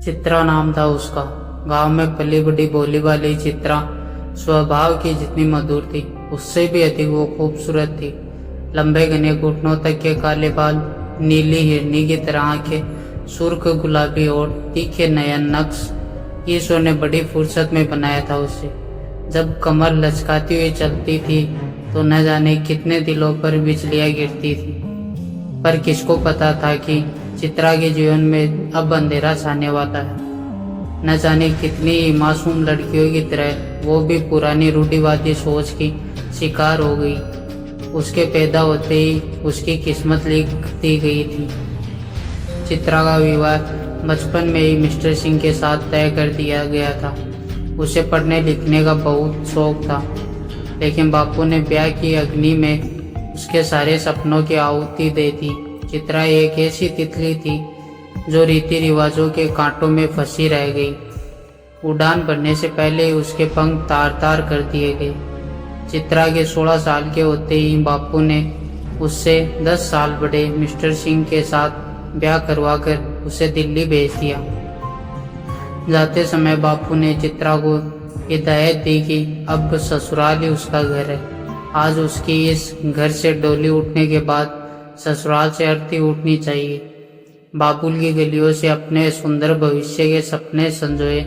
चित्रा नाम था उसका। गांव में पली बड़ी भोली वाली चित्रा स्वभाव की जितनी मधुर थी उससे भी अधिक वो खूबसूरत थी। लंबे घने घुटनों तक के काले बाल, नीली हिरनी की तरह आंखें, सुर्ख गुलाबी और तीखे नयन नक्श ईश्वर ने बड़ी फुर्सत में बनाया था उसे। जब कमर लचकाती हुई चलती थी तो न जाने कितने दिलों पर बिजलियां गिरती थी। पर किसको पता था कि चित्रा के जीवन में अब अंधेरा छाने वाला है। न जाने कितनी मासूम लड़कियों की तरह वो भी पुरानी रूढ़िवादी सोच की शिकार हो गई। उसके पैदा होते ही उसकी किस्मत लिख दी गई थी। चित्रा का विवाह बचपन में ही मिस्टर सिंह के साथ तय कर दिया गया था। उसे पढ़ने लिखने का बहुत शौक था, लेकिन बापू ने ब्याह की अग्नि में उसके सारे सपनों की आहुति दे दी। चित्रा एक ऐसी तितली थी जो रीति रिवाजों के कांटों में फंसी रह गई। उड़ान भरने से पहले ही उसके पंख तार तार कर दिए गए। चित्रा के 16 साल के होते ही बापू ने उससे 10 साल बड़े मिस्टर सिंह के साथ ब्याह करवाकर उसे दिल्ली भेज दिया। जाते समय बापू ने चित्रा को हिदायत दी कि अब ससुराल ही उसका घर है। आज उसकी इस घर से डोली उठने के बाद ससुराल से अर्थी उठनी चाहिए। बाबुल की गलियों से अपने सुंदर भविष्य के सपने संजोए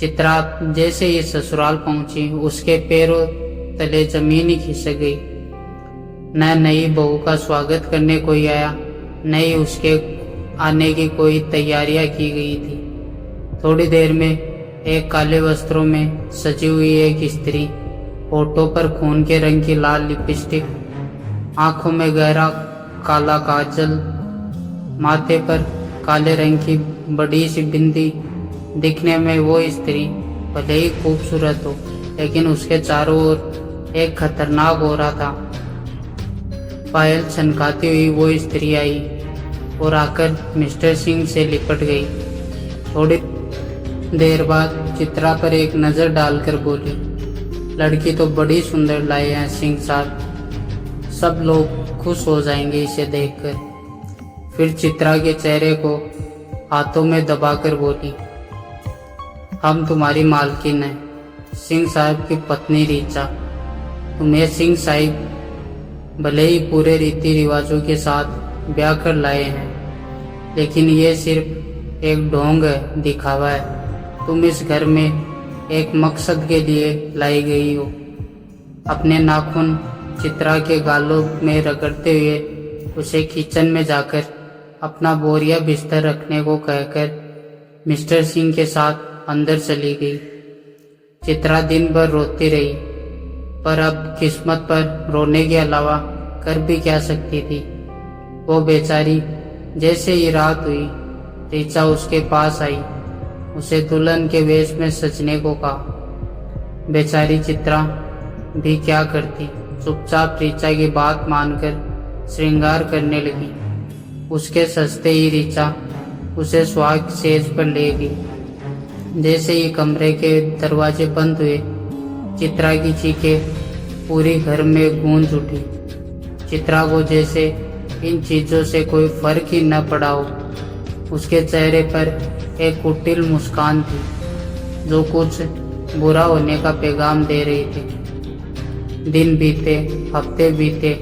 चित्रा जैसे ही ससुराल पहुंची उसके पैरों तले जमीन ही खिसक गई। न नई बहू का स्वागत करने कोई आया, न ही उसके आने की कोई तैयारियां की गई थी। थोड़ी देर में एक काले वस्त्रों में सजी हुई एक स्त्री, होठों पर खून के रंग की लाल लिपस्टिक, आंखों में गहरा काला काजल, माथे पर काले रंग की बड़ी सी बिंदी। दिखने में वो स्त्री भले ही खूबसूरत हो, लेकिन उसके चारों ओर एक खतरनाक ओरा था। पायल छनकाती हुई वो स्त्री आई और आकर मिस्टर सिंह से लिपट गई। थोड़ी देर बाद चित्रा पर एक नजर डालकर बोली, लड़की तो बड़ी सुंदर लाई है सिंह साहब, सब लोग खुश हो जाएंगे इसे देखकर। फिर चित्रा के चेहरे को हाथों में दबाकर बोली, हम तुम्हारी मालकिन है, सिंह साहब की पत्नी रीचा। तुम्हें सिंह साहब भले ही पूरे रीति रिवाजों के साथ ब्याह कर लाए हैं, लेकिन ये सिर्फ एक ढोंग है, दिखावा है। तुम इस घर में एक मकसद के लिए लाई गई हो। अपने नाखून चित्रा के गालों में रगड़ते हुए उसे किचन में जाकर अपना बोरिया बिस्तर रखने को कहकर मिस्टर सिंह के साथ अंदर चली गई। चित्रा दिन भर रोती रही, पर अब किस्मत पर रोने के अलावा कर भी क्या सकती थी। वो बेचारी जैसे ही रात हुई, रीचा उसके पास आई, उसे दुल्हन के वेश में सजने को कहा। बेचारी चित्रा भी क्या करती, चुपचाप रीचा की बात मानकर श्रृंगार करने लगी। उसके सजते ही रीचा उसे सुहाग सेज पर ले गई। जैसे ही कमरे के दरवाजे बंद हुए, चित्रा की चीखें पूरी घर में गूंज उठी। चित्रा को जैसे इन चीजों से कोई फर्क ही न पड़ा हो। उसके चेहरे पर एक कुटिल मुस्कान थी जो कुछ बुरा होने का पैगाम दे रही थी। दिन बीते, हफ्ते बीते,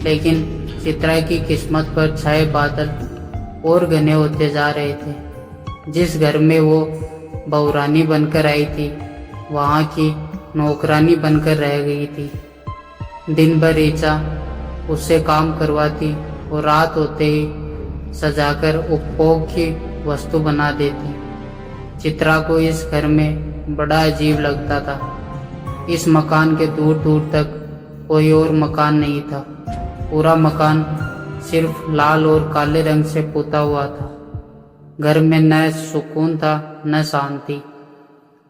लेकिन चित्रा की किस्मत पर छाए बादल और घने होते जा रहे थे। जिस घर में वो बहुरानी बनकर आई थी, वहाँ की नौकरानी बनकर रह गई थी। दिन भर रीचा उससे काम करवाती और रात होते ही सजाकर उपभोग की वस्तु बना देती। चित्रा को इस घर में बड़ा अजीब लगता था। इस मकान के दूर दूर तक कोई और मकान नहीं था। पूरा मकान सिर्फ लाल और काले रंग से पुता हुआ था। घर में न सुकून था न शांति।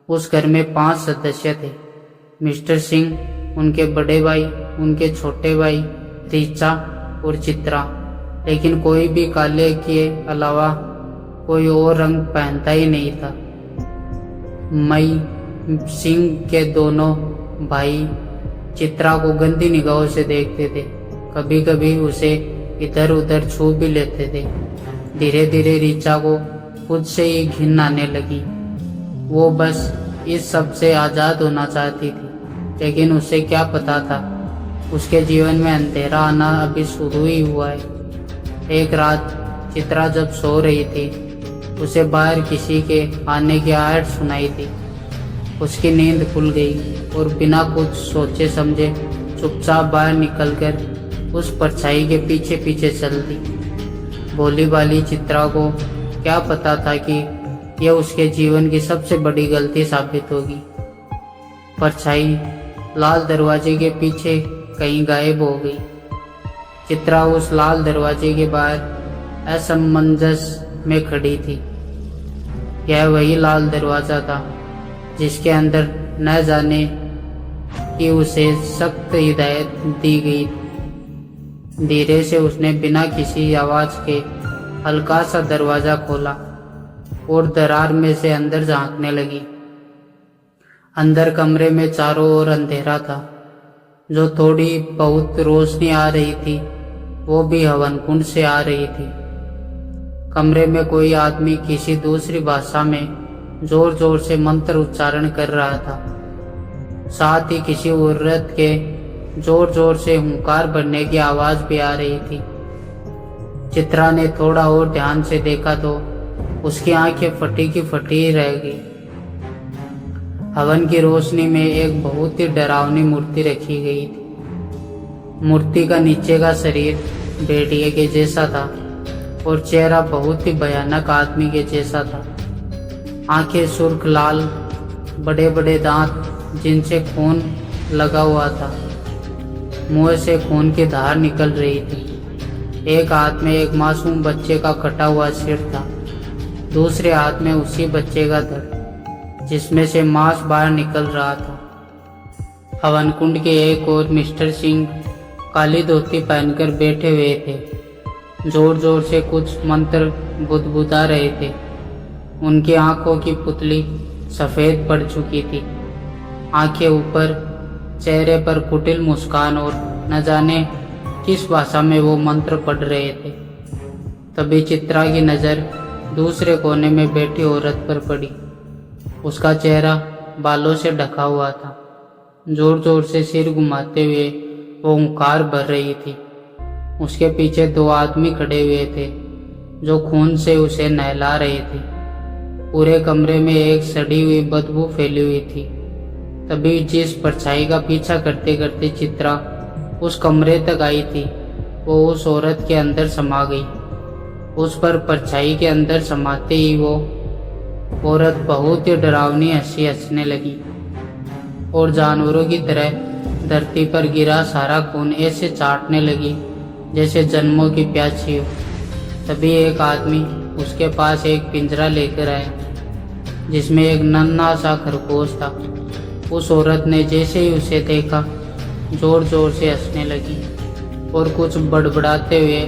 उस घर में 5 सदस्य थे, मिस्टर सिंह, उनके बड़े भाई, उनके छोटे भाई, रीचा और चित्रा। लेकिन कोई भी काले के अलावा कोई और रंग पहनता ही नहीं था। मई सिंह के दोनों भाई चित्रा को गंदी निगाहों से देखते थे। कभी कभी उसे इधर उधर छू भी लेते थे। धीरे धीरे रीचा को खुद से ही घिन आने लगी। वो बस इस सब से आज़ाद होना चाहती थी, लेकिन उसे क्या पता था उसके जीवन में अंधेरा आना अभी शुरू ही हुआ है। एक रात चित्रा जब सो रही थी, उसे बाहर किसी के आने की आहट सुनाई दी। उसकी नींद खुल गई और बिना कुछ सोचे समझे चुपचाप बाहर निकलकर उस परछाई के पीछे पीछे चल दी। भोली भाली चित्रा को क्या पता था कि यह उसके जीवन की सबसे बड़ी गलती साबित होगी। परछाई लाल दरवाजे के पीछे कहीं गायब हो गई। चित्रा उस लाल दरवाजे के बाहर असमंजस में खड़ी थी। यह वही लाल दरवाजा था जिसके अंदर न जाने कि उसे सख्त हिदायत दी गई। धीरे से उसने बिना किसी आवाज के हल्का सा दरवाजा खोला और दरार में से अंदर झांकने लगी। अंदर कमरे में चारों ओर अंधेरा था। जो थोड़ी बहुत रोशनी आ रही थी वो भी हवन कुंड से आ रही थी। कमरे में कोई आदमी किसी दूसरी भाषा में जोर जोर से मंत्र उच्चारण कर रहा था। साथ ही किसी औरत के जोर जोर से हुंकार भरने की आवाज भी आ रही थी। चित्रा ने थोड़ा और ध्यान से देखा तो उसकी आंखें फटी की फटी ही रह गई। हवन की रोशनी में एक बहुत ही डरावनी मूर्ति रखी गई थी। मूर्ति का नीचे का शरीर भेड़िए के जैसा था और चेहरा बहुत ही भयानक आदमी के जैसा था। आंखें सुर्ख लाल, बड़े बड़े दांत जिनसे खून लगा हुआ था, मुंह से खून की धार निकल रही थी। एक हाथ में एक मासूम बच्चे का कटा हुआ सिर था, दूसरे हाथ में उसी बच्चे का धड़ जिसमें से मांस बाहर निकल रहा था। हवन कुंड के एक ओर मिस्टर सिंह काली धोती पहनकर बैठे हुए थे। जोर जोर से कुछ मंत्र बुदबुदा रहे थे। उनकी आंखों की पुतली सफेद पड़ चुकी थी। आंखें ऊपर, चेहरे पर कुटिल मुस्कान और न जाने किस भाषा में वो मंत्र पढ़ रहे थे। तभी चित्रा की नज़र दूसरे कोने में बैठी औरत पर पड़ी। उसका चेहरा बालों से ढका हुआ था। जोर जोर से सिर घुमाते हुए वो हुंकार भर रही थी। उसके पीछे दो आदमी खड़े हुए थे जो खून से उसे नहला रहे थे। पूरे कमरे में एक सड़ी हुई बदबू फैली हुई थी। तभी जिस परछाई का पीछा करते करते चित्रा उस कमरे तक आई थी, वो उस औरत के अंदर समा गई। उस पर परछाई के अंदर समाते ही वो औरत बहुत ही डरावनी हंसी हंसने लगी और जानवरों की तरह धरती पर गिरा सारा खून ऐसे चाटने लगी जैसे जन्मों की प्यासी हो। तभी एक आदमी उसके पास एक पिंजरा लेकर आया जिसमें एक नन्हा सा खरगोश था। उस औरत ने जैसे ही उसे देखा जोर जोर से हंसने लगी और कुछ बड़बड़ाते हुए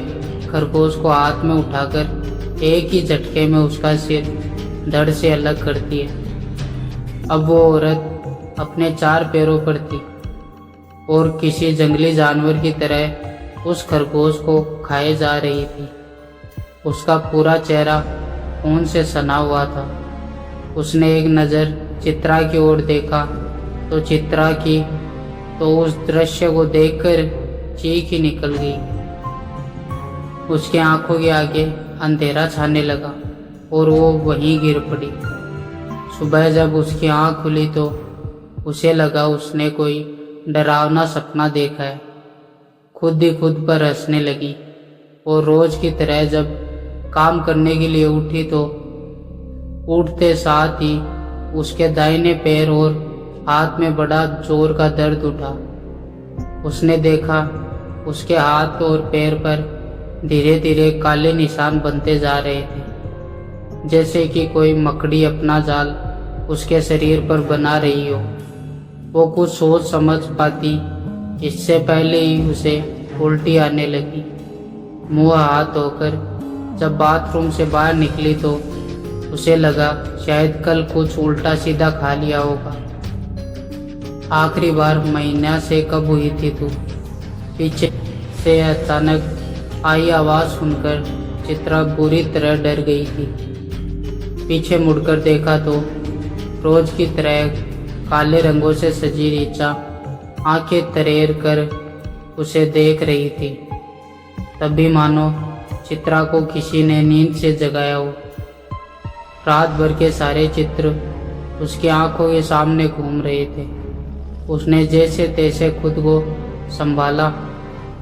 खरगोश को हाथ में उठाकर एक ही झटके में उसका सिर धड़ से अलग करती है। अब वो औरत अपने चार पैरों पर थी और किसी जंगली जानवर की तरह उस खरगोश को खाए जा रही थी। उसका पूरा चेहरा खून से सना हुआ था। उसने एक नज़र चित्रा की ओर देखा तो चित्रा की तो उस दृश्य को देखकर चीख ही निकल गई। उसकी आंखों के आगे अंधेरा छाने लगा और वो वहीं गिर पड़ी। सुबह जब उसकी आंख खुली तो उसे लगा उसने कोई डरावना सपना देखा है। खुद ही खुद पर हंसने लगी और रोज की तरह जब काम करने के लिए उठी तो उठते साथ ही उसके दाहिने पैर और हाथ में बड़ा जोर का दर्द उठा। उसने देखा उसके हाथ और पैर पर धीरे धीरे काले निशान बनते जा रहे थे, जैसे कि कोई मकड़ी अपना जाल उसके शरीर पर बना रही हो। वो कुछ सोच समझ पाती इससे पहले ही उसे उल्टी आने लगी। मुंह हाथ धोकर जब बाथरूम से बाहर निकली तो उसे लगा शायद कल कुछ उल्टा सीधा खा लिया होगा। आखिरी बार महीना से कब हुई थी तू? पीछे से अचानक आई आवाज सुनकर चित्रा बुरी तरह डर गई थी। पीछे मुड़कर देखा तो रोज की तरह काले रंगों से सजी ऋचा आंखें तरेर कर उसे देख रही थी। तभी मानो चित्रा को किसी ने नींद से जगाया हो। रात भर के सारे चित्र उसकी आंखों के सामने घूम रहे थे। उसने जैसे तैसे खुद को संभाला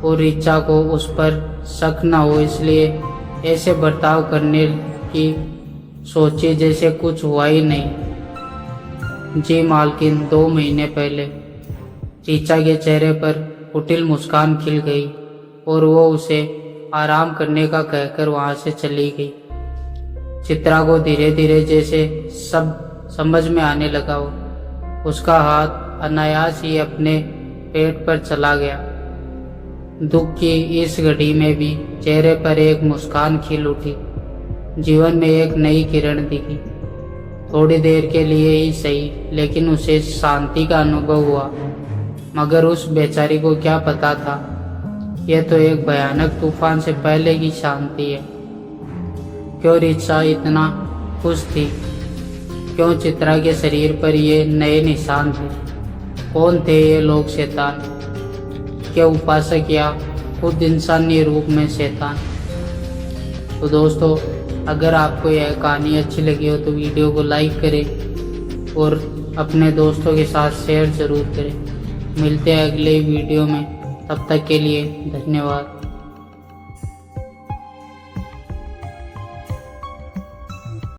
और ऋचा को उस पर शक न हो इसलिए ऐसे बर्ताव करने की सोची जैसे कुछ हुआ ही नहीं। जी मालकिन, 2 महीने पहले ऋचा के चेहरे पर कुटिल मुस्कान खिल गई और वो उसे आराम करने का कहकर वहां से चली गई। चित्रा को धीरे धीरे जैसे सब समझ में आने लगा हो। उसका हाथ अनायास ही अपने पेट पर चला गया। दुख की इस घड़ी में भी चेहरे पर एक मुस्कान खिल उठी। जीवन में एक नई किरण दिखी। थोड़ी देर के लिए ही सही, लेकिन उसे शांति का अनुभव हुआ। मगर उस बेचारी को क्या पता था, यह तो एक भयानक तूफान से पहले की शांति है। क्यों ऋचा इतना खुश थी? क्यों चित्रा के शरीर पर ये नए निशान थे? कौन थे ये लोग शैतान? क्या उपासक या खुद इंसानी रूप में शैतान? तो दोस्तों, अगर आपको यह कहानी अच्छी लगी हो तो वीडियो को लाइक करें और अपने दोस्तों के साथ शेयर ज़रूर करें। मिलते हैं अगले वीडियो में, तब तक के लिए धन्यवाद।